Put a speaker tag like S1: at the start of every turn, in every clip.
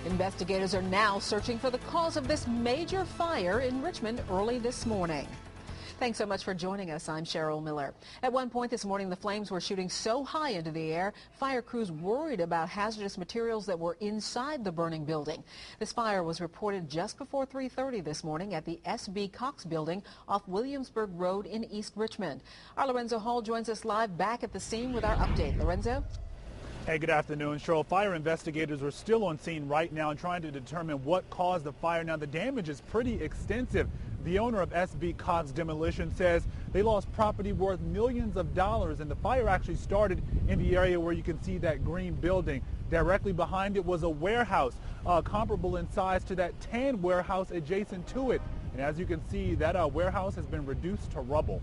S1: Investigators are now searching for the cause of this major fire in Richmond early this morning. Thanks so much for joining us. I'm Cheryl Miller. At one point this morning, the flames were shooting so high into the air, fire crews worried about hazardous materials that were inside the burning building. This fire was reported just before 3:30 this morning at the S.B. Cox building off Williamsburg Road in East Richmond. Our Lorenzo Hall joins us live back at the scene with our update. Lorenzo?
S2: Hey, good afternoon, Cheryl. Fire investigators are still on scene right now and trying to determine what caused the fire. Now, the damage is pretty extensive. The owner of S.B. Cox Demolition says they lost property worth millions of dollars, and the fire actually started in the area where you can see that green building. Directly behind it was a warehouse comparable in size to that tan warehouse adjacent to it. And as you can see, that warehouse has been reduced to rubble.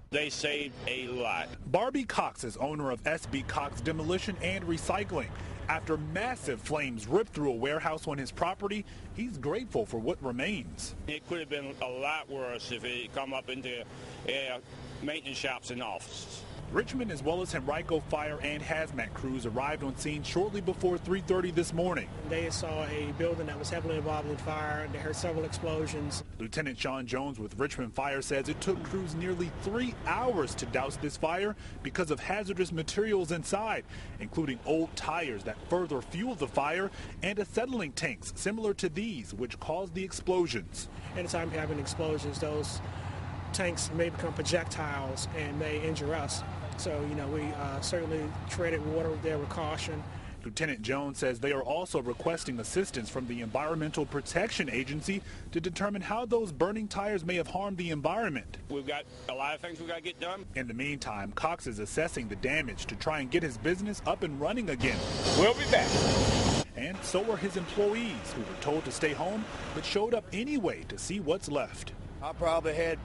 S3: They saved a lot.
S2: Barbie Cox is owner of S.B. Cox Demolition and Recycling. After massive flames ripped through a warehouse on his property, he's grateful for what remains.
S3: It could have been a lot worse if it come up into maintenance shops and offices.
S2: Richmond as well as Henrico fire and hazmat crews arrived on scene shortly before 3:30 this morning.
S4: They saw a building that was heavily involved in fire. They heard several explosions.
S2: Lieutenant Sean Jones with Richmond Fire says it took crews nearly 3 hours to douse this fire because of hazardous materials inside, including old tires that further fueled the fire and acetylene tanks similar to these, which caused the explosions.
S4: Anytime you're having explosions, those tanks may become projectiles and may injure us. So, we certainly treaded water there with caution.
S2: Lieutenant Jones says they are also requesting assistance from the Environmental Protection Agency to determine how those burning tires may have harmed the environment.
S3: We've got a lot of things we've got to get done.
S2: In the meantime, Cox is assessing the damage to try and get his business up and running again.
S3: We'll be back.
S2: And so are his employees, who were told to stay home but showed up anyway to see what's left.
S5: I probably had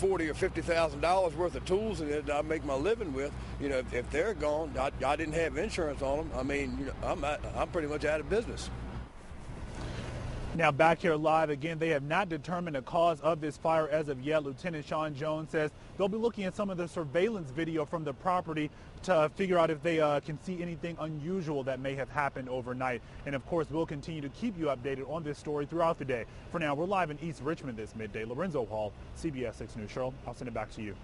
S5: $40,000 or $50,000 worth of tools that I make my living with. If they're gone, I didn't have insurance on them. I mean, I'm pretty much out of business.
S2: Now back here live again, they have not determined the cause of this fire as of yet. Lieutenant Sean Jones says they'll be looking at some of the surveillance video from the property to figure out if they can see anything unusual that may have happened overnight. And of course, we'll continue to keep you updated on this story throughout the day. For now, we're live in East Richmond this midday. Lorenzo Hall, CBS 6 News. Cheryl, I'll send it back to you.